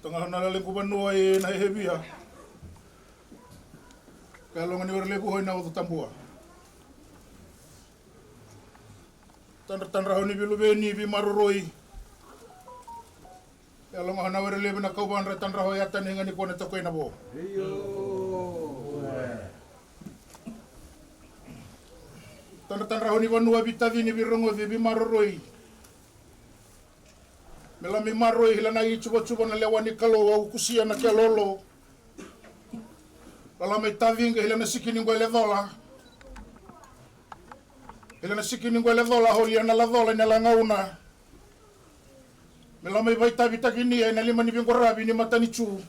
Tengah nalaling ko banua na hebia. Kalau ngani warle ko hoy na tambua. Tan rahoni bilu beni bi maruroi. Kalau ngana warle na kauban tan raho yatan ngani ko na to ko na bo. Tan rahoni banua bitadi ni birongo bi maruroi. Melami maroi hilana i chuba na lewani kalo au kusia na kelolo. Lala mai tavinga hilana sikini ngwe ledola. Hilana sikini ngwe ledola holi ana ledola na langauna. Melami vai tabita kini na lima ni bingorabi ni matani chu.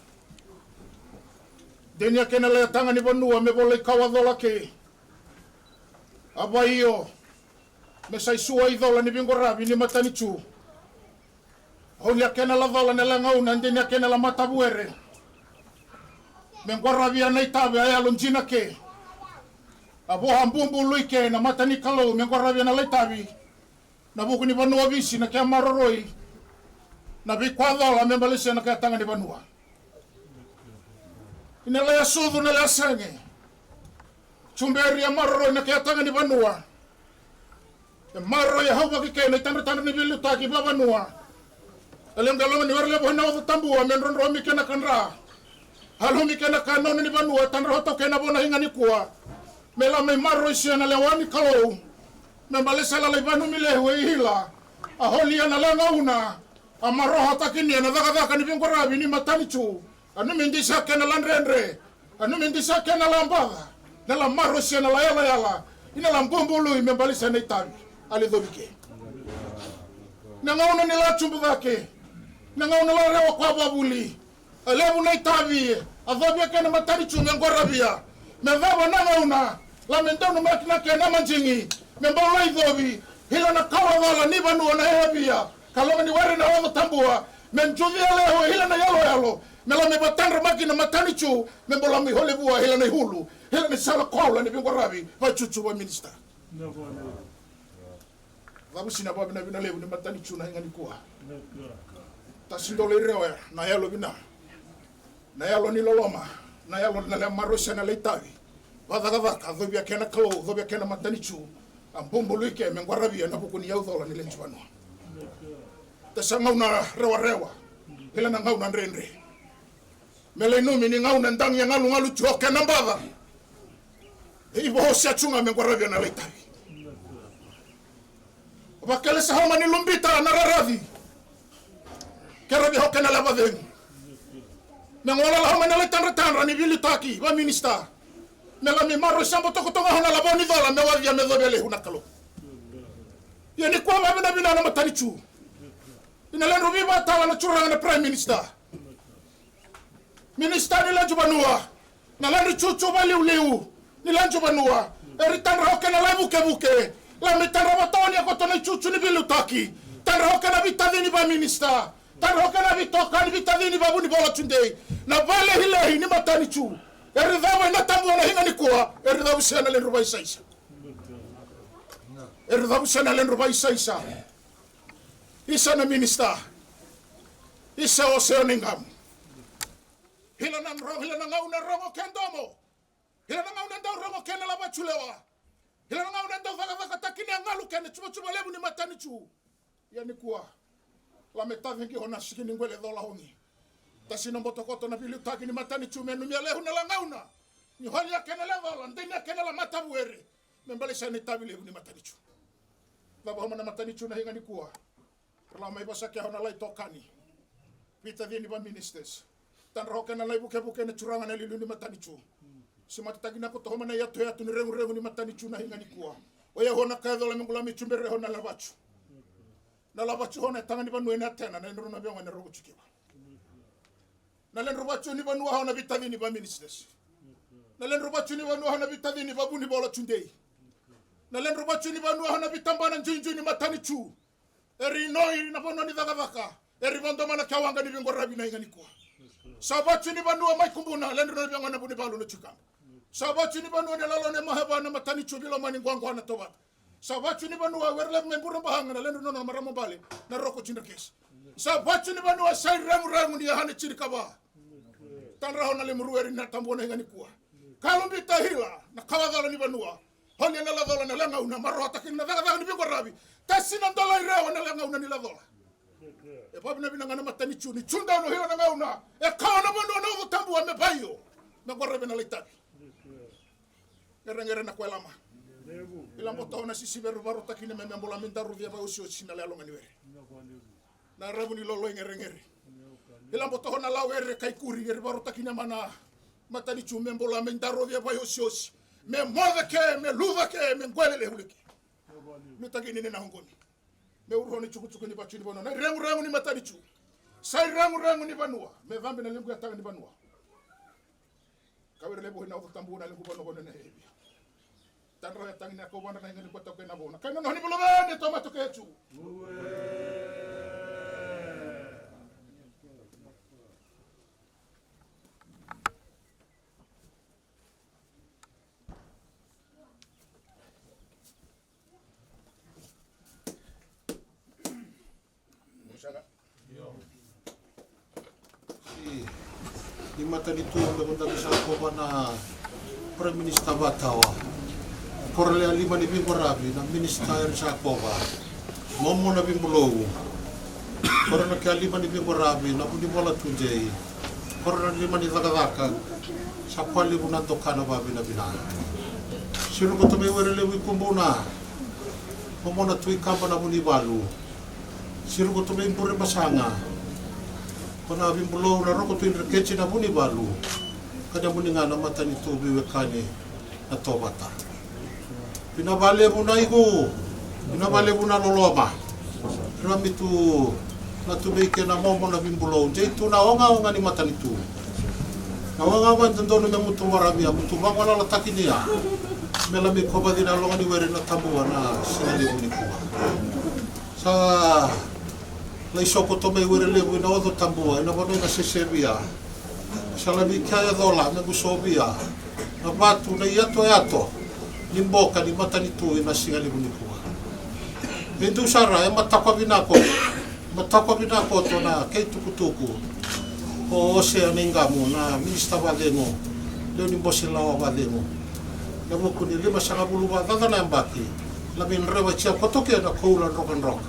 Denia kena le tanga ni banua me bolai kawadola ke. Aba iyo. Me sai sua idola ni bingorabi ni matani chu. Holi akena la vala nela ngauna ndeni akena la matabuere. Mengwara via na itabe aya lonjina ke. Abo hambumbu luike na matani kalau mengwara via na laitabi. Na buku ni banua visi na kia maroroi. Na bikwadala membalisi na kia tanga ni banua. Inela ya sudhu nela ya senge. Chumberi ya maroroi na kia tanga ni banua. Ya maroroi ya hauwa kike na itanda ni bilu taki babanua. Alam dalam ni warle bohna wa tambua menron romi kena kanra. Halo mi kena kanon ni banua tanra hoto kena bona hinga ni kuwa. Mela me marro isia na lewani kalau. Membale sala le banu milewe hila. Aholi ana langa una. Amaro hata kini na daga ni bingorabi ni matani chu. Anu mendisa kena landrendre. Anu mendisa kena lambada. Nala marro isia na yala. Ina lambumbulu membale sana itabi. Ali dobike. Nangauna nila chumbu dake. Nangauna la rewa kwa babuli. Alebu na itabi. Adhabia kena matari chu mengorabia. Mevaba nangauna. La mendonu makina kena manjingi. Membola idhobi. Hila na kawa wala ni banua na hebia. Kalonga ni wari na wago tambua. Menjuvia leho hila na yalo. Mela mebatandra makina matani chu. Membola mi holebua hila na hulu. Hila ni sala kaula ni bingorabi. Vachuchu wa minister. Vabu sina babi na lebu ni matani chu na hinga ni kuwa. Tasindole rewa na yalo bina. Na yalo ni loloma. Na yalo na le marosha na leitavi. Vadagavaka dhobia kena kalo, dhobia kena matani chu. Ambombo luike mengwarabia na buku ni yaudhola ni lenchwano. Tasa ngauna rewa. Hila na ngauna nrendre. Mele numi ni ngauna ndang ya ngalu chuoke na mbava. Ibo hosia chunga mengwarabia na leitavi. Bakele sahama ni lumbita na raravi. Kerabi hoke na labadeng. Mengola lahama na letanra ni bilitaki wa minister. Mela mi maro sambo tokotonga hona laboni dola mewavia medhobele hunakalo. Yani kwa mabina bina na matanichu. Inalenro biba tala na churanga na prime minister. Minister ni lanju banua. Na lanju chuchu bali uliu. Ni lanju banua. Eritanra hoke na laibu kebuke. La metanra batoni ya kotona chuchu ni bilutaki. Tanra hoke na bitadini ba minister. Tanra hoke na bitoka ni bitadini babu ni bola chunde. Na vale hilehi ni matanichu. Eridhawa ina tambua na hinga ni kuwa. Eridhawa sana len rubai saisa. Eridhawa sana len rubai saisa. Isa na minister. Isa oseo ningamu. Hila na ngauna rongo kendomo. Hila na ngauna ndao rongo kena laba chulewa. Hila nga unenda vaka takini angalu kene chuma lebu ni matani chu. Yani kuwa la metavi ngi hona sikini ngwele dola hongi. Tasino mbotokoto na bilu taki ni matani chu menu mialehu na la ngauna. Ni holi ya kene la dola ndini ya kene la matabuere. Membali sa ni tabi lebu ni matani chu. Laba homa na matani chu na hinga ni kuwa. Rala mai basaki hona lai tokani. Pita di ni ba ministers. Tan roke na lai buke na curangan na lilu ni matani chu. Semati tagi na ko to homa na ya ni rengu ni matani chu na hinga ni kuwa. Oya hona kaya dola mengulami chumbere hona labachu. Na labachu hona tanga ni banu ena tena na ndro na bionga na rogo chukiwa. Na len robachu ni banu hona bitadi ni ba ministers. Na len robachu ni banu hona bitadi ni babu ni bola chundei. Na len robachu ni banu hona bitambana njunju ni matani chu. Eri noi na bono ni vaka. Eri bondo mana kawanga ni bingo rabi na ingani kuwa. Sabachu ni banu mai kumbuna len ro bionga na buni balu na chukam. Sabachu ni banu ni lalo ne mahaba na matani chu bilo mani ngwangwa na tobat. Sabachu ni banu werle memburu bahanga na len no na maramo bale na roko chinakes. Sabachu ni banu sai ramu ni hane chirikaba. Tan raho na lemuru eri na tambona ingani kuwa. Kalumbi tahila na kawadala ni banu. Holi na la dola na lenga una marota kin na daga ni bingo rabi. Tasina dola irawa na lenga una ni la dola. E papi na binanga na matani chu ni chunda no hiyo na ngauna. E kawa na banu na utambu wa mebayo. Na gorabe na litabi. Ngere na kwelama. Ilang boto na sisiberu barota kin me membola mindaru via ba usio sina le alonga ni were. Na rabu ni lolo ngere. Ilang boto na lawere kai kuri ngere barota kin mana matani chu membola mindaru via ba usio. Me moda ke me luva ke me ngwele le huliki. Nutagi ni na hongoni. Me uroni chukuchuku ni bachu ni bono. Na rengu ni matani chu. Sai rengu ni banua. Me vambe na lengu ya tanga ni banua. Kawere lebo hina utambu na lengu bono bono na hebi. Tanro ya tangi na ko wana na ngani kwa toke na bona. Kaino no ni bolo bane toma toke chu. Di mata dito ang gaganda sa ko na Prime Minister Batawa. Korle lima ni Bimborabi na Minister sa Kova. Momo na Bimbulogu. Korle kaya lima ni Bimborabi na pudi bola tunjay. Korle lima ni Tagadaka sa kwali bunan to kana babi na binan. Sino ko tumay were lewi kumbuna. Momo na tui kamba na muni balu. Sino ko tumay puri masanga. Kona bimbulo na roko tu kechi na buni balu kada buni ngana mata ni tu biwe kane na tobata pinabale buna igo pinabale buna loloma rami tu na tu beke na momo na bimbulo je tu na onga ni mata ni tu na onga wan tandono na mutu marami mutu mangwana la takinia mela mi koba dina longa ni were na tambua na sinali buni kuwa sa lai soko tome were lebu na odo tambua na bono na sesebia salabi kaya dola na gusobia na batu na yato limboka ni mata ni tu na singali bunikua bintu sara matakwa binako to na kay tukutuku o ose aningamu na minista bademo leo ni bosi lawa bademo na mukuni lima sanga bulu ba na mbaki labin rewa chia kotoke na koula rock and rock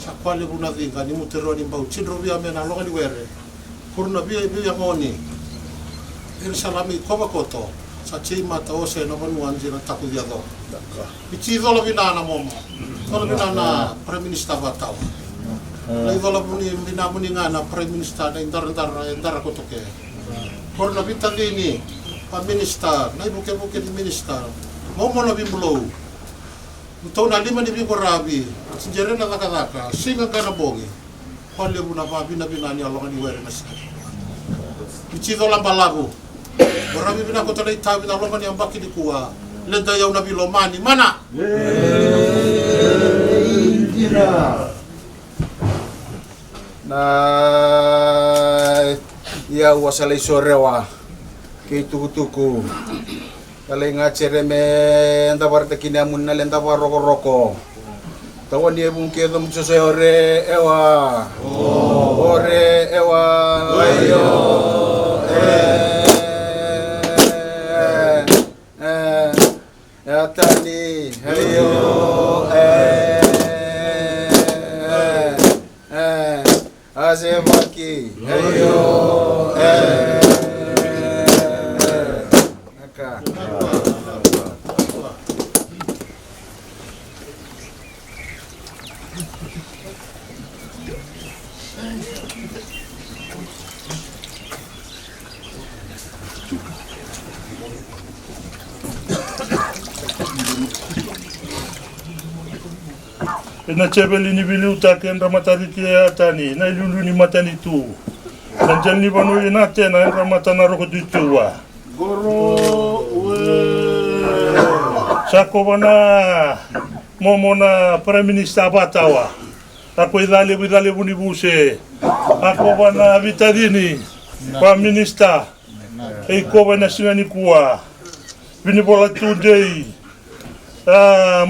sa kwale buna vinga ni mutero ni bau chindro bia mena longa ni were kurna bia ngoni ir salami koba koto sa chei mata ose no manu anje na taku dia do ichi do la bina na momo do bina na Prime Minister Batawa lai do la buni bina muni ngana Prime Minister na indar kotoke kurna bitandini pa minister na buke di minister momo na bimbulo Utau na lima ni Bimborabi, sinjere na takadaka, singa kana bongi. Kwale buna babi na binani alonga ni were na sika. Ichido lambalabu. Borabi bina kota na itabi na alonga ni ambaki di kuwa. Lenda yau na bilomani, mana? Na ya wasalai sorewa ke tuku kalai ngacere me enda barta kinamun na lenda roko tawan dia mungkin dom ore ewa ayo ya tani Azebaki. Ina chebeli ni bili utake ndra matariki ya tani na ilundu ni matani tu na jani banu ina tena ndra matana roko tutua Goro we sako bana momona prime minister Batawa ako idale buni buse ako bana vitadini kwa minister eiko bana singani kuwa bini bola today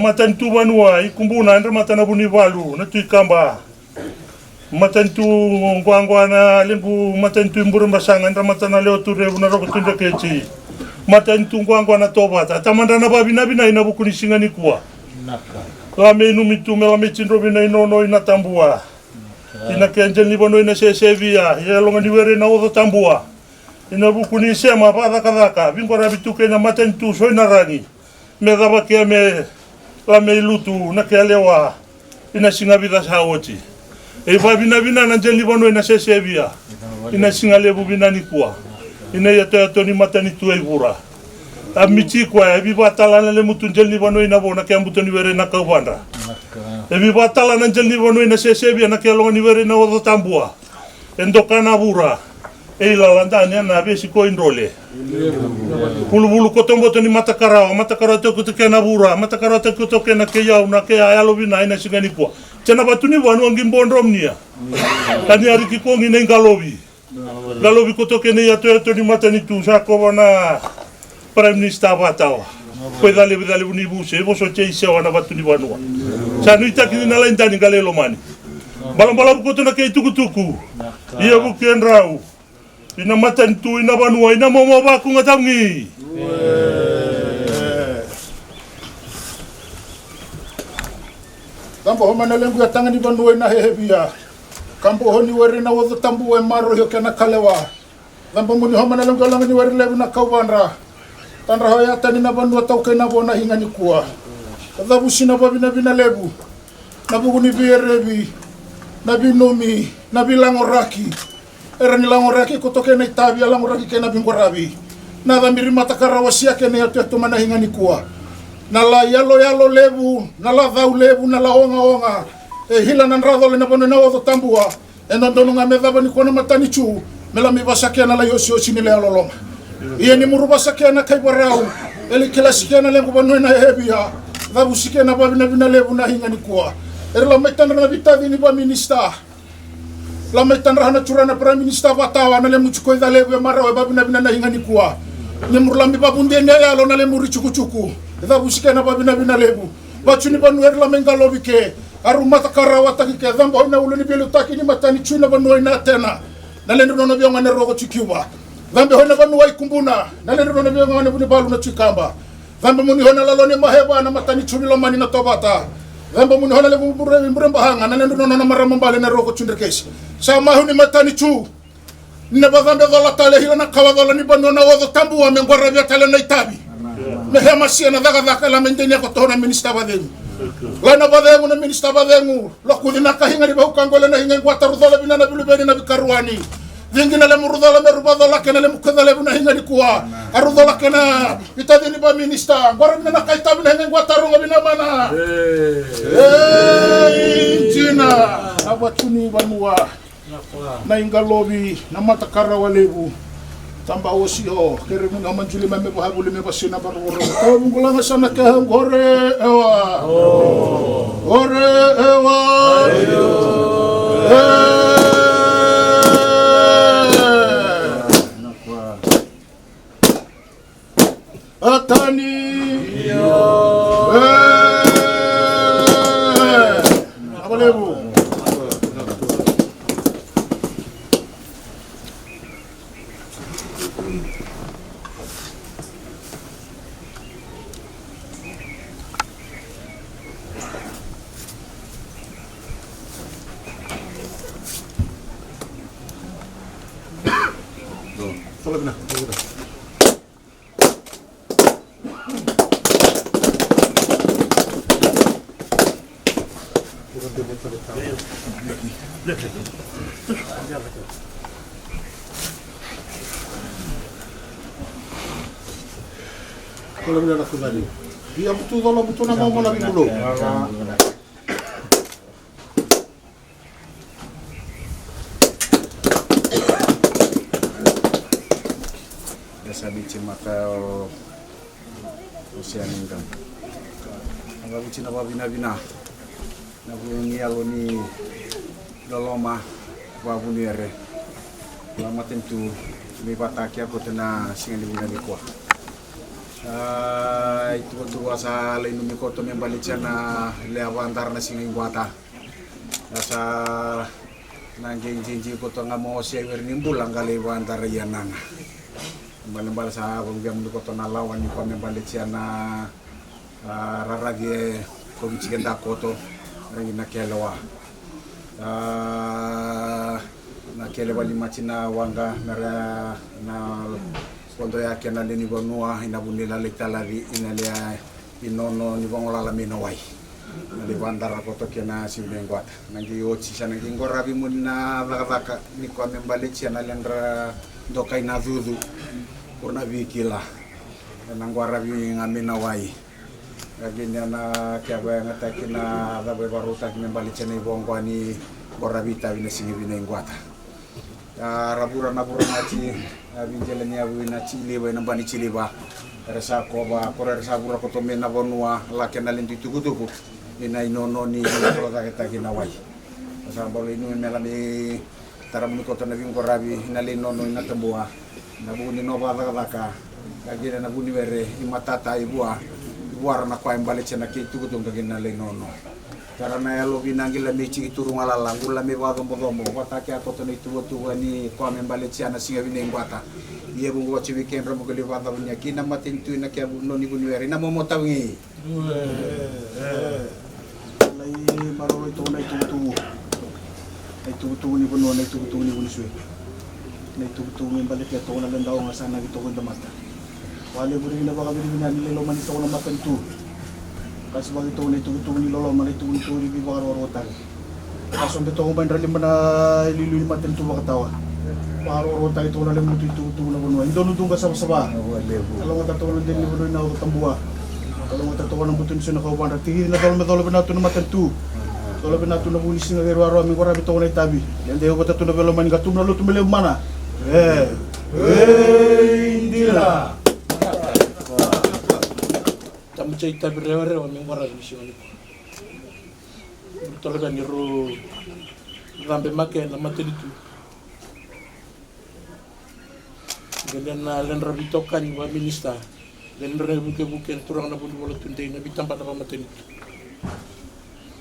matantu banua ikumbuna ndra matana buni valu na tuikamba matantu ngwangwana lembu matantu mburumba sanga ndra matana leo turebu na roko tunda kechi matantu ngwangwana tobata tamandana babina bina ina bukuni singani kuwa la menu mitume la mechindro bina inono ina tambua ina kenjel ni bono ina sesevia ya longa ni were na odo tambua ina bukuni sema padaka bingora bituke na matantu soina rani me daba ke me la me lutu na ke lewa ina singa vida saoti e va bina na jeli bono ina sesevia ina singa lebu bina ni kwa ina yato ni matani tu e vura amiti kwa e biba tala na le mutu jeli bono ina bona ke ambuto ni were na ka vanda e biba tala na jeli bono ina sesevia na ke longa ni were na odo tambua endokana vura e la landani na besi ko indole bulu kotombo ni matakara to kutoke na bura matakara to kutoke na ke yau na ke ayalo bina ina sigani kwa tena batuni wanu ngimbondromnia kani ari kikongi na galobi kutoke ne ya to ni matani tu sako bana prime minister Batawa ko dale buni buse bo so cheise wana batuni wanu sanu itakini na lendani galelo mani bala kutoke na ke tukutuku iya bukendrau ina matantu ina banua ina momo baku ngatangi Tambo homana lengu ya tangani banua ina hehebia Kampo honi weri na wodo tambu e maro hio kena kalewa Tambo muni homana lengu alanga ni weri lebu na kaubanra Tanra hoya tani na banua tau kena bona hinga ni kuwa Tadabu sina babina lebu Nabugu ni bierebi Nabi nomi Nabi langoraki era ni langoraki kutoke na itabi langoraki kena bingorabi na dhamiri matakara wasia kene ya to mana hinga ni kuwa na la yalo lebu na la dhau lebu na la onga hila na nradho le na bono na odo tambua ena ndonu nga medaba ni kona matani chu mela mi basake na la yosi ni le aloloma iye ni muruba sake na kai barau eli kila sike na lengo bono na hebia dhabu sike na babina lebu na hinga ni kuwa era la metana na vitadi ni ba minister la metanra hana curana prime minister Batawa na le muchuko idale we mara we babina na hinga ni kuwa ni murlambi babunde ne ya lo na le muri chukuchuku ida busike na babina lebu bachuni banu la mengalo bike aruma takara wataki ke dhambo na uluni bilu taki ni matani chuna banu ina tena na le ndono byo ngane rogo chikiwa dhambe hona banu wa ikumbuna na le ndono byo ngane buni balu na chikamba dhambe muni hona la lone maheba na matani chuni lo mani na tobata dhambe muni hona le mburemba hanga na le ndono na marama mbale na rogo chundrekesi sama huni matani chu nebadhambe dhola tale hila na kawa dhola ni banu na wodo tambu wa mengora vya tale na itabi mehema sia na dhaga la mendeni ako tohona minister badhengu lana badhengu na minister badhengu lokudina kahinga ni bahukangole na hinga ngwata rudhola bina na bilubeni na bikaruani vingi na le murudhola meruba dhola kena le mukadha le buna hinga ni kuwa arudhola kena itadhini ba minister ngwara bina na kaitabi na hinga ngwata runga bina mana jina abatuni banua na ingalobi na matakara walebu tamba osio kere muna manjuli mame bahabuli me basina baroro ko bungulanga sana ke hore ewa atani abalebu Kalau bila nak kembali, dia betul kalau betul nama mau lagi dulu. Sabi cimakal usian ingkang ang bici na bina na bunyi alo ni doloma babu ni ere lama tentu mi pataki ako tena singa ni bina kwa itu betul asa lain mi koto mi balicha na lewa antar na singa ingwata asa nangging jinji koto ngamo siya wernimbul ang kalewa antar yananga Mbal sa pagbiam ko to nalawan ni kami balik siya na raragi kung chigenda ko to rangi na kelewa lima china wanga mera na kondo ya kena ni bonua ina bunila litalari inalia inono ni bongola la minowai na di bandara ko to kena sibenguat nangi ochi sana ngi rabi munna laka ni kami balik siya na lendra dokai na zuzu purna bikila nangwara bi ngamina wai gaginya na kaba ngatakina dabe baruta kimembali chene bongwani borabita bina singi bina ngwata rabura nachi binjelenya bina chili bina bani chili ba resa koba kore resa bura kotome na bonua lakena lintu tukutuku ina inono ni roda ketakina wai asambalo inu melani taramuni kotona bingkorabi ina linono ina tembua nabuni nova laka kagina nabuni were imatata ibua na kwa mbale chena kitu kutung kagina le nono karena elo binangila michi turung ala langula me wado bodombo watake akoto ni tu ani kwa mbale chena singa bine ngwata ye bungo chi weekend ro mogeli wada bunya kina matin tu na kya no ni buni were na momota wingi Lai marolo itu na itu ni buno na itu ni buni suwe na itu balik ya to na landaw nga sana gito ko damata wale buri na baka biri na nilo man ito na mapentu kasi bagi to na itu ni lolo man itu ni baka rorotan kaso dito ko bandra lima na lilu ni matentu baka tawa baka rorotan ito na limu itu na buno ito nudung ka sama kalau nga tato na din ni buno na tambua kalau nga tato na butun siya na kauban tingin na tolo na to na matentu tolo na to na bulis nga gero mi kora bito na itabi yan deho ko tato na belo man gatum na luto mele mana indila tamu cerita berlewar wa mengora misi wali tolo kan ro rambe make na matelitu gelen na len rabito kan wa minista len buke turang na bulu bulu tunde na bitam pada matelitu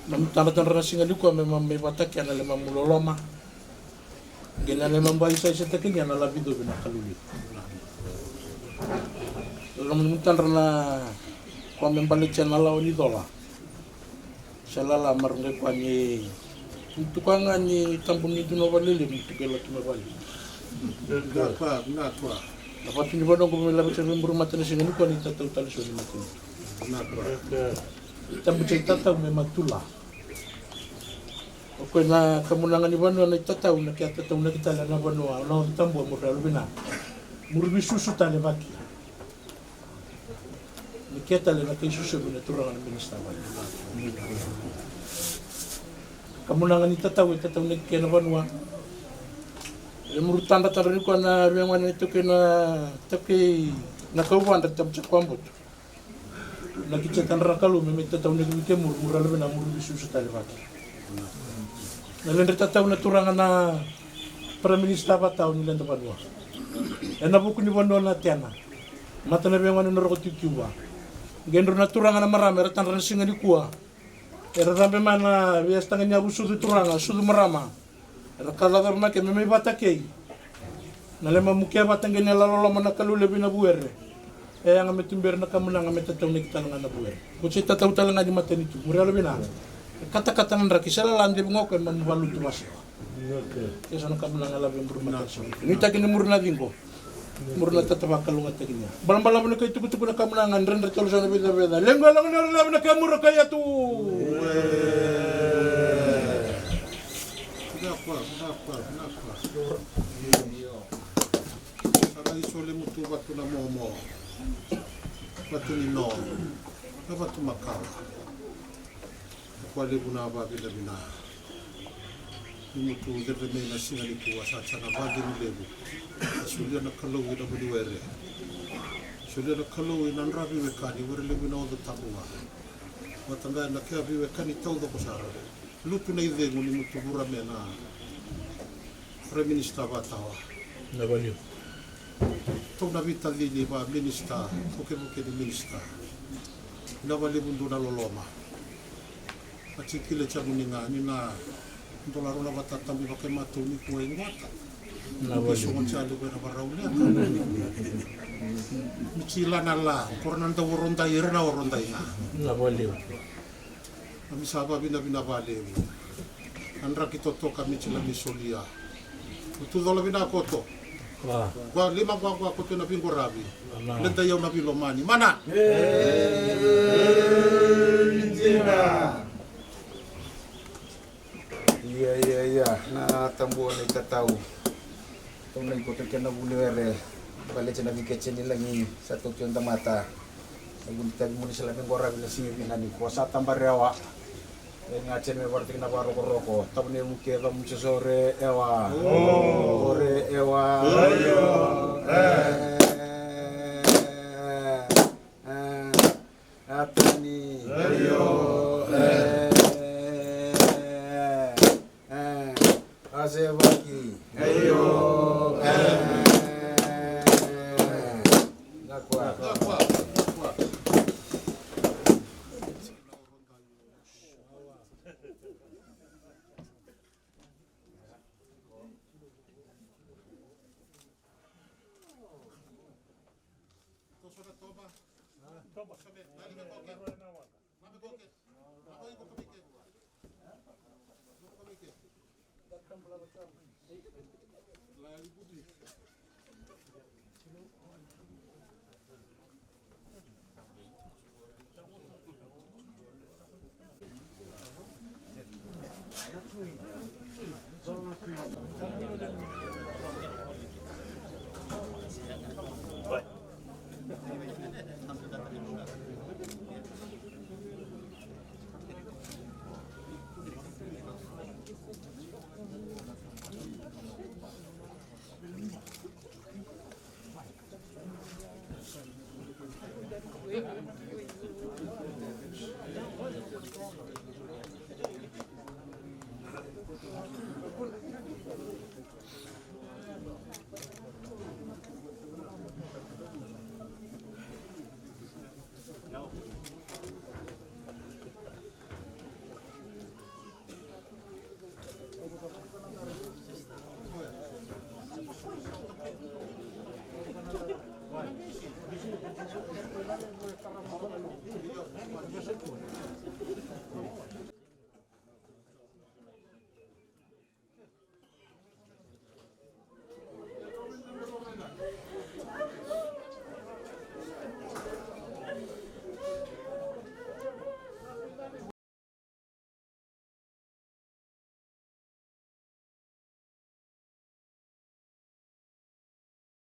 nam tanatan rasinga liku memang me watak yana le mamuloloma gena le mambai sai setakin yana la bido bina kaluli lam mutan rana kwa membalik chana la oni dola salala marnge kwa ni tukanga ni kampung itu no balili mutukela tumabali nakwa dapat ni bono ko mela bicara rumah tani sini ko ni tatal tali so ni matin nakwa tambu cerita tahu memang tulah. Oke na kemunangan di Banua na itatau na kaya tatau na kita na Banua na tambo mo dalo bina. Murbi susu tale baki. Ni kita le na kay susu bina turangan minista ba. Kemunangan itatau na kaya na Banua. Murut tanda tarin ko na ruangan itu kena tapi na kauban tatap kwambot. Nakicatan rakalu memang tahu negeri ke mural bina murbi susu tale baki. Nalendra tataw na turangan na praminista pa tao nila na Banua. Yan nabuko ni Banua na tiyana. Mata na biyang ano na roko tikiwa. Gendro na turangan na marami, ratan na singa di kuwa. Rambe man na biyas tangan niya sudu turangan, sudu marama. Rakalagar na kaya may bata kay. Nalema mukya batang ganyan lalolaman na kalule binabuere. Ang ametimber na kamunang ametataw na kita nga nabuere. Kung siya tataw talaga di mata nito, muralo bina. Kata-kata nandra kisala landi ngoko man walu tumas. Kesa na kamu lang alabing berumah kasih. Ini tagi ni murna dingko. Murna tatapa kalungat tagi niya. Balam-balam na kayo tuku-tuku na kamu nangan render tolo sa beda-beda. Lenggo lang na kamu rakaya tu. Saka isole mutu batu na momo. Batu ni no. Na batu makawa. Kwa lebu na ba bina. Ni mutu dereme na singa ni kuwa sa chana bagi ni lebu. Sulia na kalau ina budi were. Sulia na kalau ina nrabi wekani were lebu na odo tabua. Matanga na kia bi wekani tau do kusara. Lutu na idhengu ni mutu bura mena. Prime Minister Vatawa. Na valeu. Tau na vita lini ba minister, buke di minister. Na wale bundu na loloma. Achikile cha muninga ni na ndolaro na watatambi wake matuni kuwa ingwata. Na valeu. Songo chale kwa na baraulia. Michila na la, koronanda woronda ira na woronda ina. Na valeu. Amisaba bina vale. Andra kitotoka michila misolia. Tudola bina koto. Gua lima gua koto na bingo rabi. Lenta yau na bilomani. Mana? Iya. Na tambuan ay tataw. Itong naikoto kaya na buliwere. Balik siya nabiketsin nila ni sa tutyon mata. Nagunitag mo ni sila ng gorabi na siwi na ni Kuasa Tambarewa. Ngacen me warti na baro koroko. Tapos niya mukha ka mo sore ewa. Ore ewa. Atani. Azevaki. Nakwa. Lagi budi.